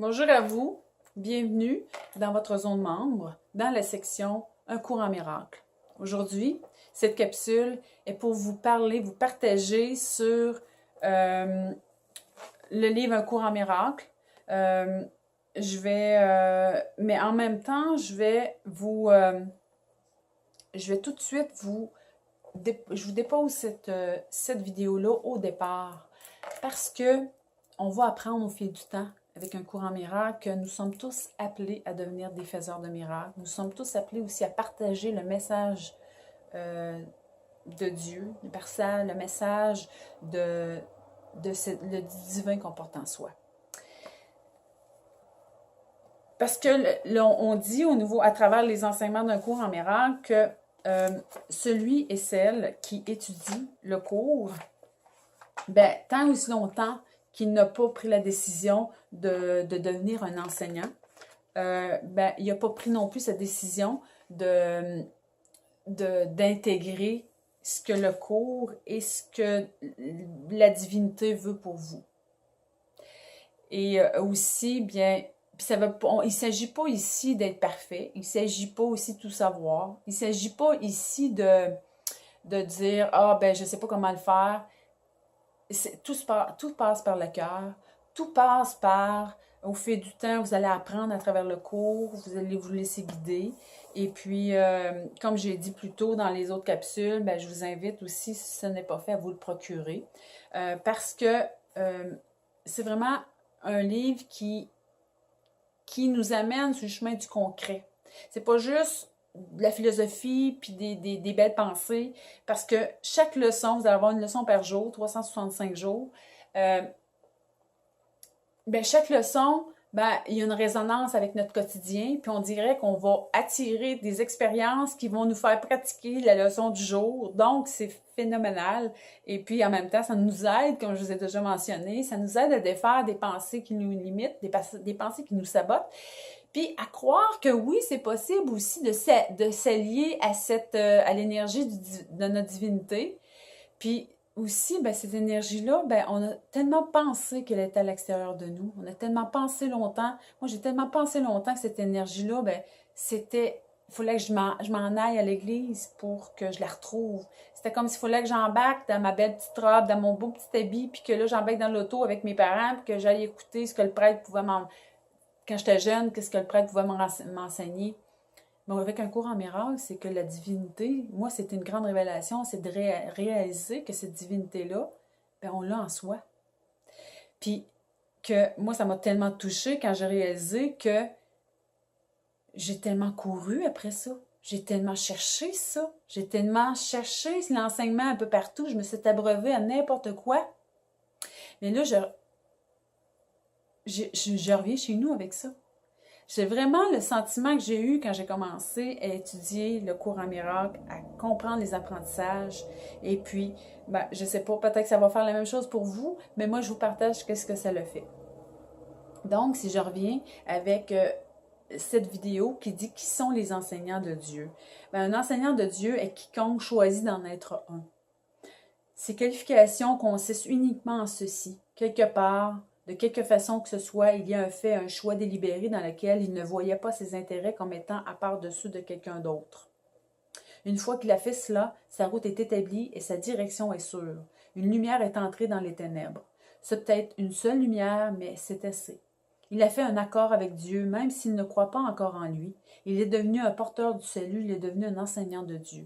Bonjour à vous, bienvenue dans votre zone membre, dans la section Un cours en miracle. Aujourd'hui, cette capsule est pour vous parler, vous partager sur le livre Un cours en miracle. Mais en même temps, je vais tout de suite je vous dépose cette vidéo-là au départ parce que on va apprendre au fil du temps avec un cours en miracle que nous sommes tous appelés à devenir des faiseurs de miracles. Nous sommes tous appelés aussi à partager le message de Dieu, le message le divin qu'on porte en soi. Parce que on dit au niveau, à travers les enseignements d'un cours en miracle, que celui et celle qui étudie le cours, tant aussi longtemps qu'il n'a pas pris la décision de devenir un enseignant, il n'a pas pris non plus cette décision d'intégrer ce que le cours et ce que la divinité veut pour vous. Et aussi, il ne s'agit pas ici d'être parfait, il ne s'agit pas aussi de tout savoir, il ne s'agit pas ici de dire « Ah, je ne sais pas comment le faire ». Tout passe par le cœur, tout passe par, au fil du temps, vous allez apprendre à travers le cours, vous allez vous laisser guider. Et puis, comme j'ai dit plus tôt dans les autres capsules, je vous invite aussi, si ce n'est pas fait, à vous le procurer. Parce que c'est vraiment un livre qui nous amène sur le chemin du concret. C'est pas juste de la philosophie puis des belles pensées, parce que chaque leçon, vous allez avoir une leçon par jour, 365 jours. Chaque leçon, il y a une résonance avec notre quotidien, puis on dirait qu'on va attirer des expériences qui vont nous faire pratiquer la leçon du jour. Donc, c'est phénoménal. Et puis, en même temps, ça nous aide, comme je vous ai déjà mentionné, ça nous aide à défaire des pensées qui nous limitent, des pensées qui nous sabotent. Puis à croire que oui, c'est possible aussi de s'allier à l'énergie de notre divinité. Puis aussi, cette énergie-là, on a tellement pensé qu'elle était à l'extérieur de nous. On a tellement pensé longtemps. Moi, j'ai tellement pensé longtemps que cette énergie-là, il fallait que je m'en aille à l'église pour que je la retrouve. C'était comme s'il fallait que j'embarque dans ma belle petite robe, dans mon beau petit habit, puis que là, j'embarque dans l'auto avec mes parents, puis que j'aille écouter ce que le prêtre pouvait quand j'étais jeune, qu'est-ce que le prêtre pouvait m'enseigner. Mais avec un cours en miracle, c'est que la divinité, moi, c'était une grande révélation, c'est de réaliser que cette divinité-là, on l'a en soi. Puis que moi, ça m'a tellement touchée quand j'ai réalisé que j'ai tellement couru après ça. J'ai tellement cherché ça. J'ai tellement cherché l'enseignement un peu partout. Je me suis abreuvée à n'importe quoi. Mais là, je reviens chez nous avec ça. C'est vraiment le sentiment que j'ai eu quand j'ai commencé à étudier le cours en miracle, à comprendre les apprentissages. Et puis, je ne sais pas, peut-être que ça va faire la même chose pour vous, mais moi, je vous partage qu'est-ce que ça le fait. Donc, si je reviens avec cette vidéo qui dit qui sont les enseignants de Dieu. Un enseignant de Dieu est quiconque choisit d'en être un. Ces qualifications consistent uniquement en ceci. Quelque part, de quelque façon que ce soit, il y a un choix délibéré dans lequel il ne voyait pas ses intérêts comme étant à part de ceux de quelqu'un d'autre. Une fois qu'il a fait cela, sa route est établie et sa direction est sûre. Une lumière est entrée dans les ténèbres. C'est peut-être une seule lumière, mais c'est assez. Il a fait un accord avec Dieu, même s'il ne croit pas encore en lui. Il est devenu un porteur du salut, il est devenu un enseignant de Dieu.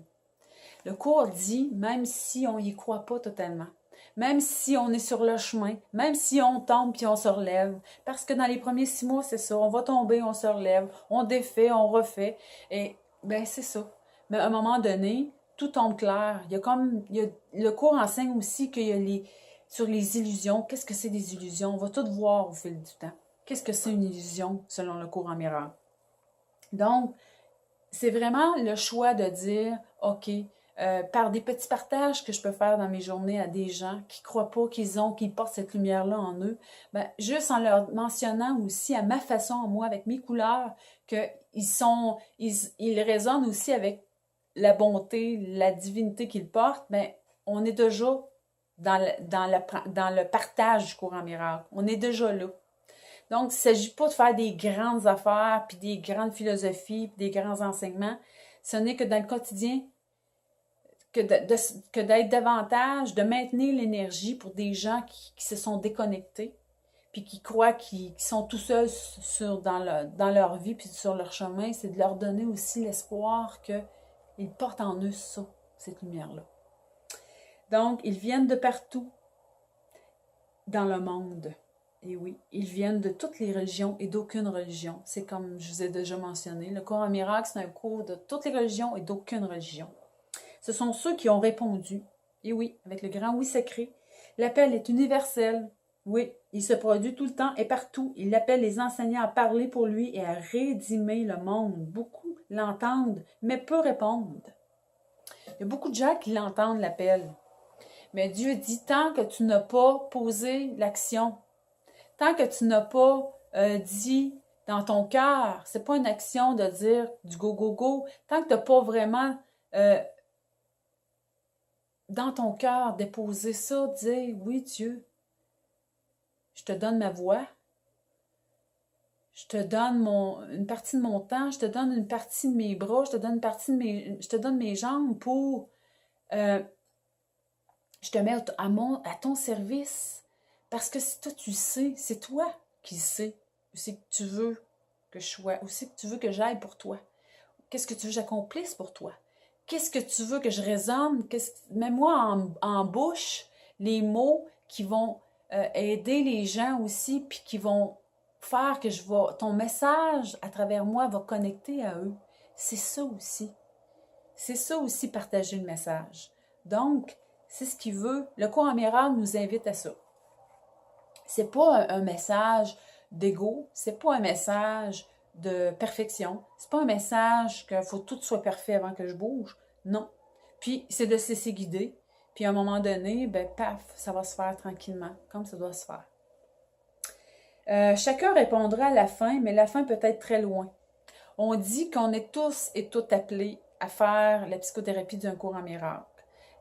Le cours dit, même si on n'y croit pas totalement, même si on est sur le chemin, même si on tombe puis on se relève, parce que dans les premiers 6 mois, c'est ça, on va tomber, on se relève, on défait, on refait, et c'est ça. Mais à un moment donné, tout tombe clair. Le cours enseigne aussi qu'il y a sur les illusions. Qu'est-ce que c'est des illusions? On va tout voir au fil du temps. Qu'est-ce que c'est une illusion selon le cours en miracle? Donc, c'est vraiment le choix de dire, OK, par des petits partages que je peux faire dans mes journées à des gens qui ne croient pas qu'ils portent cette lumière-là en eux, juste en leur mentionnant aussi à ma façon, moi, avec mes couleurs, qu'ils résonnent aussi avec la bonté, la divinité qu'ils portent, on est déjà dans le partage du cours en miracle. On est déjà là. Donc, il ne s'agit pas de faire des grandes affaires, puis des grandes philosophies, puis des grands enseignements. Ce n'est que dans le quotidien, que d'être davantage, de maintenir l'énergie pour des gens qui se sont déconnectés, puis qui croient qu'ils sont tout seuls dans leur vie, puis sur leur chemin, c'est de leur donner aussi l'espoir qu'ils portent en eux ça, cette lumière-là. Donc, ils viennent de partout dans le monde. Et oui, ils viennent de toutes les religions et d'aucune religion. C'est comme je vous ai déjà mentionné, le cours en miracle, c'est un cours de toutes les religions et d'aucune religion. Ce sont ceux qui ont répondu. Et oui, avec le grand oui sacré, l'appel est universel. Oui, il se produit tout le temps et partout. Il appelle les enseignants à parler pour lui et à rédimer le monde. Beaucoup l'entendent, mais peu répondent. Il y a beaucoup de gens qui l'entendent, l'appel. Mais Dieu dit, tant que tu n'as pas posé l'action, tant que tu n'as pas dit dans ton cœur, c'est pas une action de dire du go, go, go, tant que tu n'as pas vraiment dans ton cœur déposé ça, dire, oui Dieu, je te donne ma voix, je te donne une partie de mon temps, je te donne une partie de mes bras, je te donne une partie de je te donne mes jambes pour je te mets à ton service. Parce que si toi tu sais, c'est toi qui sais où c'est que tu veux que je sois, où c'est que tu veux que j'aille pour toi. Qu'est-ce que tu veux que j'accomplisse pour toi? Qu'est-ce que tu veux que je résonne? Mets-moi en bouche les mots qui vont aider les gens aussi, puis qui vont faire que ton message à travers moi va connecter à eux. C'est ça aussi. C'est ça aussi partager le message. Donc, c'est ce qu'il veut. Le cours en miracle nous invite à ça. C'est pas un message d'ego, c'est pas un message de perfection, c'est pas un message qu'il faut que tout soit parfait avant que je bouge. Non. Puis, c'est de se laisser guider. Puis, à un moment donné, ben, paf, ça va se faire tranquillement, comme ça doit se faire. Chacun répondra à la fin, mais la fin peut être très loin. On dit qu'on est tous et toutes appelés à faire la psychothérapie d'un cours en miracle.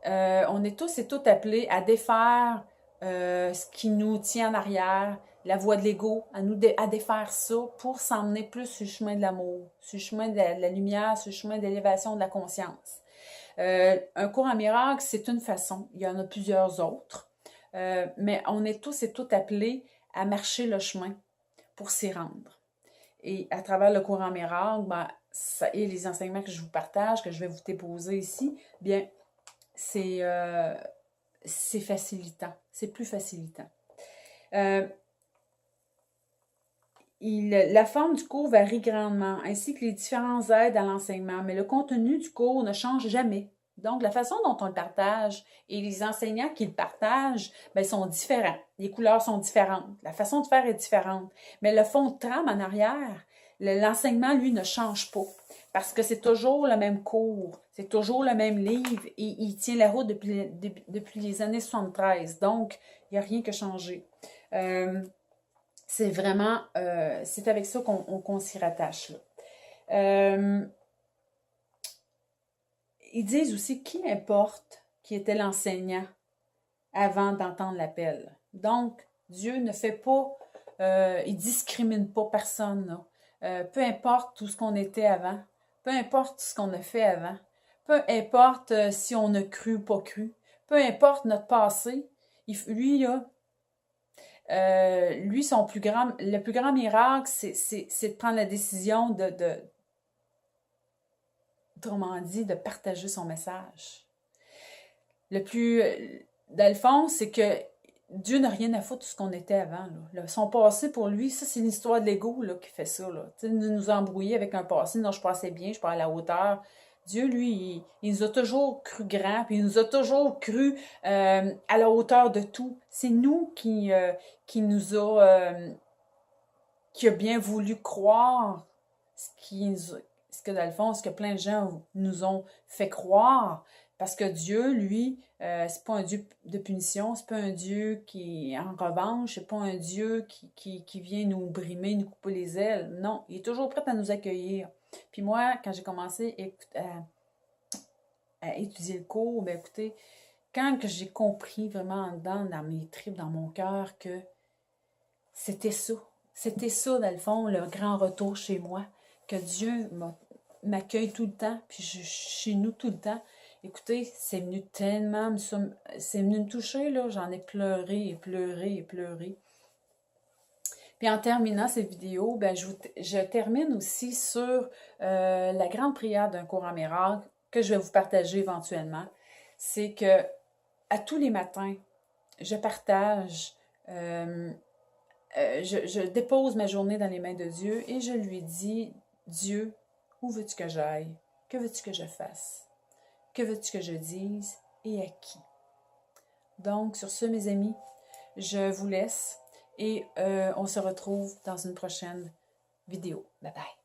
On est tous et toutes appelés à défaire ce qui nous tient en arrière, la voie de l'ego, à défaire ça pour s'emmener plus sur le chemin de l'amour, sur le chemin de la lumière, sur le chemin d'élévation de la conscience. Un cours en miracle, c'est une façon. Il y en a plusieurs autres. Mais on est tous et toutes appelés à marcher le chemin pour s'y rendre. Et à travers le cours en miracle, et les enseignements que je vous partage, que je vais vous déposer ici, bien, c'est facilitant. C'est plus facilitant. La forme du cours varie grandement, ainsi que les différentes aides à l'enseignement, mais le contenu du cours ne change jamais. Donc, la façon dont on le partage et les enseignants qui le partagent sont différents. Les couleurs sont différentes. La façon de faire est différente. Mais le fond de trame en arrière, l'enseignement, lui, ne change pas. Parce que c'est toujours le même cours, c'est toujours le même livre et il tient la route depuis les années 73. Donc, il n'y a rien qui a changé. C'est vraiment, c'est avec ça qu'on s'y rattache. Ils disent aussi qu'importe qui était l'enseignant avant d'entendre l'appel. Donc, Dieu ne fait pas, il discrimine pas personne. Peu importe tout ce qu'on était avant, peu importe ce qu'on a fait avant, peu importe si on a cru ou pas cru, peu importe notre passé, lui, là, lui, le plus grand miracle, c'est de prendre la décision autrement dit, de partager son message. Dans le fond, c'est que Dieu n'a rien à foutre de ce qu'on était avant. Là. Son passé, pour lui, ça, c'est l'histoire de l'ego qui fait ça. De nous embrouiller avec un passé. Non, je passais bien, je parlais à la hauteur. Dieu, lui, il nous a toujours cru grand, puis il nous a toujours cru à la hauteur de tout. C'est nous qui nous a... qui a bien voulu croire ce que dans le fond, ce que plein de gens nous ont fait croire. Parce que Dieu, lui, c'est pas un Dieu de punition, c'est pas un Dieu qui est en revanche, c'est pas un Dieu qui vient nous brimer, nous couper les ailes. Non, il est toujours prêt à nous accueillir. Puis moi, quand j'ai commencé à étudier le cours, ben écoutez, quand que j'ai compris vraiment dans mes tripes, dans mon cœur, que c'était ça, C'était ça, dans le fond, le grand retour chez moi, que Dieu m'accueille tout le temps, puis je suis chez nous tout le temps. Écoutez, c'est venu tellement, c'est venu me toucher, là, j'en ai pleuré et pleuré et pleuré. Puis en terminant cette vidéo, ben, je termine aussi sur la grande prière d'un courant miracle que je vais vous partager éventuellement. C'est que à tous les matins, je partage, je dépose ma journée dans les mains de Dieu et je lui dis, Dieu, où veux-tu que j'aille? Que veux-tu que je fasse? Que veux-tu que je dise? Et à qui? Donc, sur ce, mes amis, je vous laisse et on se retrouve dans une prochaine vidéo. Bye bye!